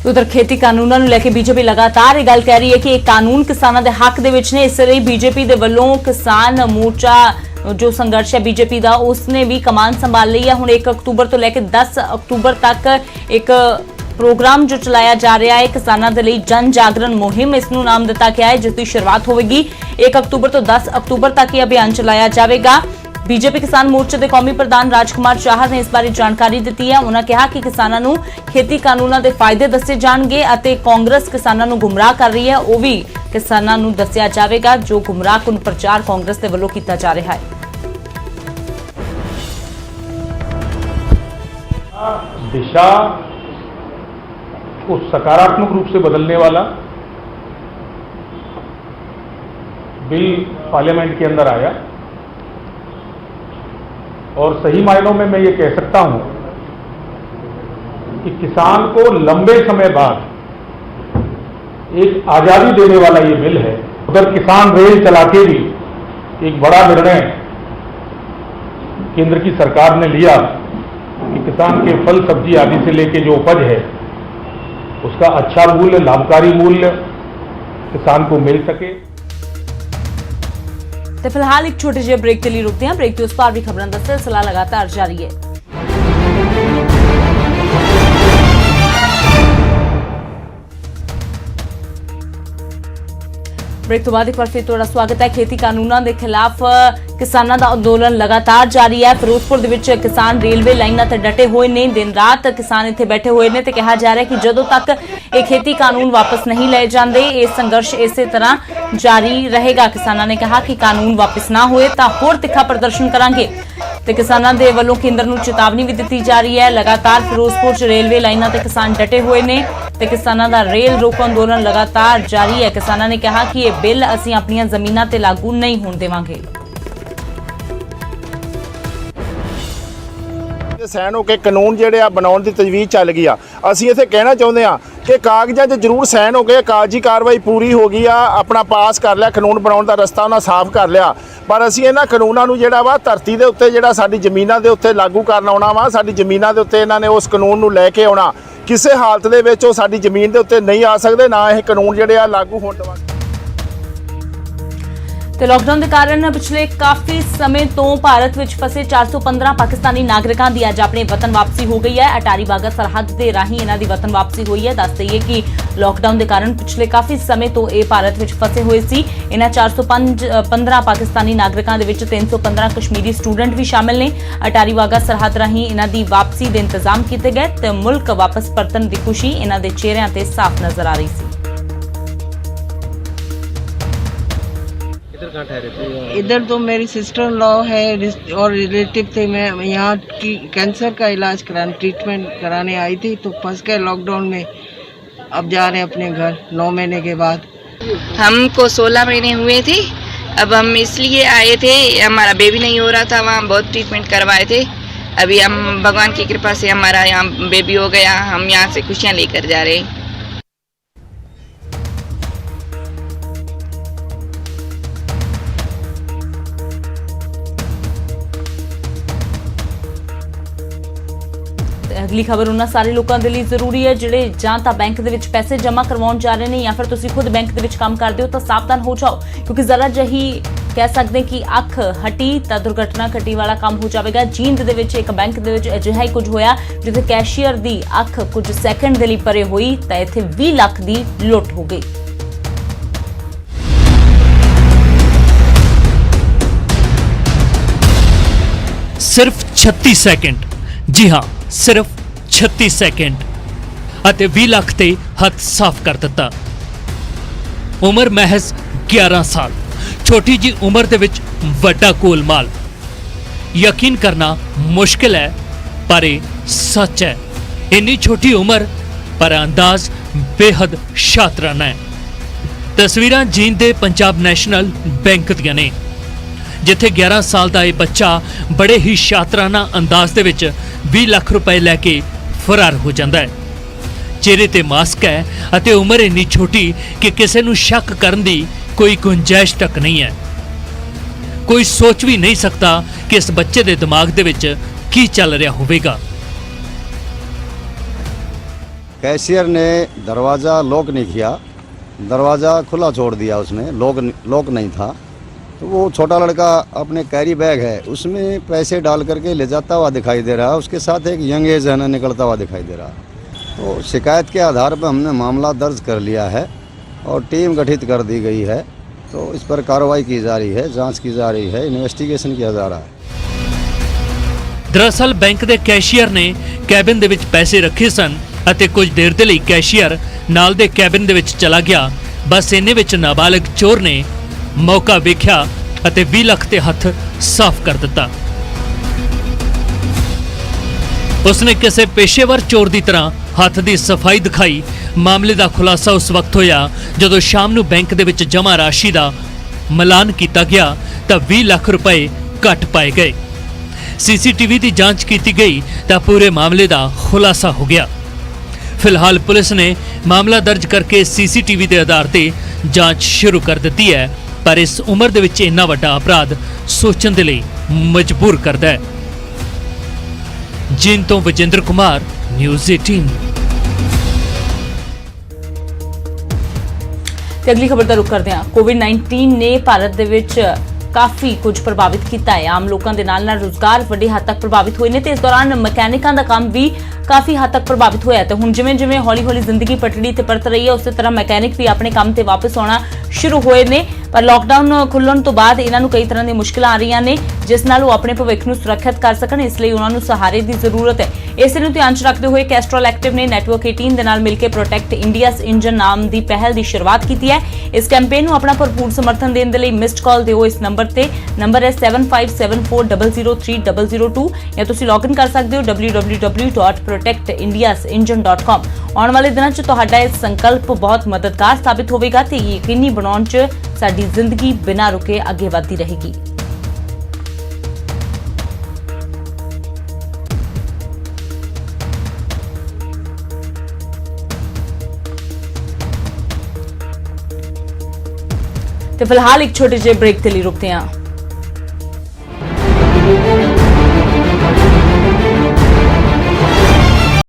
उधर खेती कानूनां नूं लैके बीजेपी लगातार ये गल कह रही है कि एक कानून किसानां दे हक दे विच ने। इस लई बीजेपी दे वल्लों किसान मोर्चा जो संघर्ष है बीजेपी का उसने भी कमान संभाल ली है। हुण 1 अक्तूबर तो लैके 10 अक्तूबर तक एक प्रोग्राम जो चलाया जा रहा है किसानों के लिए जन जागरण मुहिम इसनूं नाम दिता गया है, जिसकी शुरुआत होगी 1 अक्तूबर तो 10 अक्तूबर तक यह अभियान चलाया जाएगा। बीजेपी किसान मोर्चे के कौमी प्रधान राजकुमार शाह ने इस बारे जानकारी दी है। उन्होंने कहा कि किसानों नूं खेती कानूनों के फायदे दसे जाणगे अते कांग्रेस किसानों नूं गुमराह कर रही है वह भी किसानों नूं दस्सिया जाएगा जो गुमराहकुन प्रचार कांग्रेस के वल्लों किया जा रहा है। दिशा को सकारात्मक रूप से बदलने वाला बिल पार्लियामेंट के अंदर आया और सही मायनों में मैं ये कह सकता हूं कि किसान को लंबे समय बाद एक आजादी देने वाला ये बिल है। उधर किसान रेल चला के भी एक बड़ा निर्णय केंद्र की सरकार ने लिया कि किसान के फल सब्जी आदि से लेके जो उपज है उसका अच्छा मूल्य, लाभकारी मूल्य किसान को मिल सके। तो फिलहाल एक छोटे जे ब्रेक के लिए रुकते हैं। ब्रेक के उस पार भी खबरों का सिलसिला लगातार जारी है। ब्रेक तो बाद एक बार फिर थोड़ा स्वागत है। खेती कानूनों के खिलाफ किसानों का अंदोलन लगातार जारी है। फिरोजपुर के किसान रेलवे लाइनों ते डटे हुए ने, दिन रात किसान इत्थे बैठे हुए ने ते कहा जा रहा है कि जदों तक ये खेती कानून वापस नहीं लए जाते ये संघर्ष इस तरह जारी रहेगा। किसानों ने कहा कि कानून वापस ना होए तो होर तिखा प्रदर्शन करांगे ते किसानों के वल्लों केंद्र नूं चेतावनी भी दी जा रही है। लगातार फिरोजपुर च रेलवे लाइनों ते किसान डटे हुए ने ते किसानों का रेल रोको अंदोलन लगातार जारी है। किसानों ने कहा कि यह बिल असीं अपनियां जमीनां ते लागू नहीं होण देवांगे। सैन हो के कानून जिहड़े बनाउण दी तजवीज़ चल गई आ। असीं इत्थे कहना चाहुंदे आ कि कागज़ां 'ਚ जरूर सैन हो गए, कागजी कार्रवाई पूरी हो गई आ, अपना पास कर लिया, कानून बनाउण दा रस्ता उन्हां साफ कर लिया, पर असीं इन्हां कानूनां नूं जिहड़ा वा धरती दे उत्ते जिहड़ा साडी ज़मीनां दे उत्ते लागू करना आउणा वा, साडी ज़मीनां दे उत्ते इन्हां ने उस कानून नूं लै के आउणा। किसी हालत दे विच ओह साडी ज़मीन दे उत्ते नहीं आ सकदे, ना ये कानून जिहड़े आ लागू होण देवांगे। तो लॉकडाउन के कारण पिछले काफी समय तो भारत में फसे 415 पाकिस्तानी नागरिकों की अज अपने वतन वापसी हो गई है। अटारी वाघा सरहद के राही इन्हों की वतन वापसी हुई है। दस दईए कि लॉकडाउन के कारण पिछले काफी समय तो ये भारत में फसे हुए सी। इन्होंने 415 पाकिस्तानी नागरिकों के 315 कश्मीरी स्टूडेंट भी शामिल ने। अटारी वाघा सरहद राही इन्हों की वापसी के इंतजाम किए गए तो मुल्क वापस परतन की खुशी इन्हों के चेहरों पर साफ नजर आ रही थी। इधर तो मेरी सिस्टर लॉ है और रिलेटिव थे। मैं यहाँ की कैंसर का इलाज कराने ट्रीटमेंट कराने आई थी तो फंस गए लॉकडाउन में। अब जा रहे हैं अपने घर 9 महीने के बाद। हमको 16 महीने हुए थे। अब हम इसलिए आए थे, हमारा बेबी नहीं हो रहा था, वहाँ बहुत ट्रीटमेंट करवाए थे। अभी हम भगवान की कृपा से हमारा यहाँ बेबी हो गया, हम यहाँ से खुशियाँ लेकर जा रहे हैं। अगली खबर उन्होंने सारे लोगों के लिए जरूरी है जिहड़े जां तां बैंक दे विच पैसे जमा करवाउण जा रहे हैं या फिर तुसीं खुद बैंक दे विच काम करदे हो तो सावधान हो जाओ, क्योंकि जरा जही कह सकते कि अख हटी तो दुर्घटना घटी वाला काम हो जाएगा। जींद दे विच एक बैंक दे विच अजिहा ही कुछ होया जिथे कैशियर दी अख कुछ सैकंड दे लई परे हुई तो इत्थे 20 लाख की लुट हो गई। सिर्फ 36 सेकंड, जी हाँ सिर्फ 36 सेकंड ਅਤੇ 20 ਲੱਖ ਤੇ ਹੱਥ ਸਾਫ਼ ਕਰ ਦਿੱਤਾ। ਉਮਰ ਮਹਿਜ਼ 11 ਸਾਲ, ਛੋਟੀ ਜੀ ਉਮਰ ਦੇ ਵਿੱਚ ਵੱਡਾ ਗੋਲਮਾਲ। ਯਕੀਨ ਕਰਨਾ ਮੁਸ਼ਕਿਲ ਹੈ ਪਰ ਇਹ ਸੱਚ ਹੈ। ਇੰਨੀ ਛੋਟੀ ਉਮਰ ਪਰ ਅੰਦਾਜ਼ ਬੇहद ਸ਼ਾਤਰਾਨਾ ਹੈ। ਤਸਵੀਰਾਂ ਜੀਂਦ ਦੇ ਪੰਜਾਬ ਨੈਸ਼ਨਲ ਬੈਂਕ ਦੀਆਂ ਨੇ जिथे 11 साल का यह बच्चा बड़े ही शातराना अंदाज दे विच 20 लाख रुपए लैके फरार हो जाता है। चेहरे ते मास्क है अते उम्र इन्नी छोटी कि किसी नूं शक करन दी कोई गुंजाइश तक नहीं है। कोई सोच भी नहीं सकता कि इस बच्चे दे दिमाग दे विच की चल रहा होवेगा। कैशियर ने दरवाज़ा लॉक नहीं किया, दरवाज़ा खुला छोड़ दिया, उसने लॉक नहीं था। तो वो छोटा लड़का अपने कैरी बैग है उसमें पैसे डाल करके ले जाता हुआ दिखाई दे रहा है, उसके साथ एक यंग एज है ना निकलता हुआ दिखाई दे रहा है। तो शिकायत के आधार पर हमने मामला दर्ज कर लिया है और टीम गठित कर दी गई है। तो इस पर कार्रवाई की जा रही है, जांच की जा रही है, इन्वेस्टिगेशन किया जा रहा है। ਦਰਅਸਲ ਬੈਂਕ ਦੇ ਕੈਸ਼ੀਅਰ ਨੇ ਕੈਬਿਨ ਦੇ ਵਿੱਚ ਪੈਸੇ ਰੱਖੇ ਸਨ ਅਤੇ ਕੁਝ ਦੇਰ ਦੇ ਲਈ ਕੈਸ਼ੀਅਰ ਨਾਲ ਦੇ ਕੈਬਿਨ ਦੇ ਵਿੱਚ ਚਲਾ ਗਿਆ। ਬਸ ਇੰਨੇ ਵਿੱਚ ਨਾਬਾਲਗ ਚੋਰ ਨੇ ਮੌਕਾ ਵੇਖਿਆ ਅਤੇ 20 ਲੱਖ ਤੇ ਹੱਥ ਸਾਫ਼ ਕਰ ਦਿੱਤਾ। ਉਸਨੇ ਕਿਸੇ ਪੇਸ਼ੇਵਰ ਚੋਰ ਦੀ ਤਰ੍ਹਾਂ ਹੱਥ ਦੀ ਸਫਾਈ ਦਿਖਾਈ। ਮਾਮਲੇ ਦਾ ਖੁਲਾਸਾ ਉਸ ਵਕਤ ਹੋਇਆ ਜਦੋਂ ਸ਼ਾਮ ਨੂੰ ਬੈਂਕ ਦੇ ਵਿੱਚ ਜਮ੍ਹਾਂ ਰਾਸ਼ੀ ਦਾ ਮਿਲਾਨ ਕੀਤਾ ਗਿਆ ਤਾਂ 20 ਲੱਖ ਰੁਪਏ ਘੱਟ ਪਾਏ ਗਏ। सीसीटीवी की जांच की गई तो पूरे मामले का खुलासा हो गया। फिलहाल पुलिस ने मामला दर्ज करके सीसीटीवी के आधार पर जांच शुरू कर दी है, पर इस उम्र दे विच इन्ना वड्डा अपराध सोचने के लिए मजबूर करता है। जिन तो विजेंद्र कुमार, न्यूज़ 18। ਤੇ ਅਗਲੀ ਖਬਰ ਦਾ ਰੁਖ ਕਰਦੇ ਹਾਂ। ਕੋਵਿਡ-19 ਨੇ ਭਾਰਤ ਦੇ ਵਿੱਚ ਕਾਫੀ ਕੁਝ ਪ੍ਰਭਾਵਿਤ ਕੀਤਾ ਹੈ। ਆਮ ਲੋਕਾਂ ਦੇ ਨਾਲ ਨਾਲ ਰੁਜ਼ਗਾਰ ਵੱਡੀ ਹੱਦ ਤੱਕ ਪ੍ਰਭਾਵਿਤ ਹੋਏ ਨੇ ਤੇ ਇਸ ਦੌਰਾਨ ਮਕੈਨਿਕਾਂ ਦਾ ਕੰਮ ਵੀ ਕਾਫੀ ਹੱਦ ਤੱਕ ਪ੍ਰਭਾਵਿਤ ਹੋਇਆ। ਤੇ ਹੁਣ ਜਿਵੇਂ ਜਿਵੇਂ ਹੌਲੀ-ਹੌਲੀ ਜ਼ਿੰਦਗੀ ਪਟੜੀ ਤੇ ਪਰਤ ਰਹੀ ਹੈ, ਉਸੇ ਤਰ੍ਹਾਂ ਮਕੈਨਿਕ ਵੀ ਆਪਣੇ ਕੰਮ ਤੇ ਵਾਪਸ ਆਉਣਾ ਸ਼ੁਰੂ ਹੋਏ ਨੇ। ਪਰ ਲਾਕਡਾਊਨ ਖੁੱਲਣ ਤੋਂ ਬਾਅਦ ਇਹਨਾਂ ਨੂੰ ਕਈ ਤਰ੍ਹਾਂ ਦੀਆਂ ਮੁਸ਼ਕਲਾਂ ਆ ਰਹੀਆਂ ਨੇ, ਜਿਸ ਨਾਲ ਉਹ ਆਪਣੇ ਭਵਿੱਖ ਨੂੰ ਸੁਰੱਖਿਅਤ ਕਰ ਸਕਣ। ਇਸ ਲਈ ਉਹਨਾਂ ਨੂੰ ਸਹਾਰੇ ਦੀ ਜ਼ਰੂਰਤ ਹੈ। ਇਸੇ ਨੂੰ ਧਿਆਨ 'ਚ ਰੱਖਦੇ ਹੋਏ ਕੈਸਟਰੋਲ ਐਕਟਿਵ ਨੇ ਨੈਟਵਰਕ 18 ਦੇ ਨਾਲ ਮਿਲ ਕੇ ਪ੍ਰੋਟੈਕਟ ਇੰਡੀਆਸ ਇੰਜਨ ਨਾਮ ਦੀ ਪਹਿਲ ਦੀ ਸ਼ੁਰੂਆਤ ਕੀਤੀ ਹੈ। ਇਸ ਕੈਂਪੇਨ ਨੂੰ ਆਪਣਾ ਭਰਪੂਰ ਸਮਰਥਨ ਦੇਣ ਦੇ ਲਈ ਮਿਸਡ ਕਾਲ ਦਿਓ ਇਸ ਨੰਬਰ ਤੇ। ਨੰਬਰ ਹੈ 7574003002 ਜਾਂ ਤੁਸੀਂ ਲੌਗਇਨ ਕਰ ਸਕਦੇ ਹੋ www.protectindiasengine.com। ਆਉਣ ਵਾਲੇ ਦਿਨਾਂ 'ਚ ਤੁਹਾਡਾ ਇਹ ਸੰਕਲਪ ਬਹੁਤ ਮਦਦਗਾਰ ਸਾਬਿਤ ਹੋਵੇਗਾ ਤੇ ਯਕੀਨੀ ਬਣਾਉਣ 'ਚ ਸਾਡੀ ਜ਼ਿੰਦਗੀ ਬਿਨਾਂ ਰੁਕੇ ਅੱਗੇ ਵਧਦੀ ਰਹੇਗੀ। ਤੇ ਫਿਲਹਾਲ ਇੱਕ ਛੋਟੇ ਜਿਹੇ ਬ੍ਰੇਕ ਦੇ ਲਈ ਰੁਕਦੇ ਹਾਂ।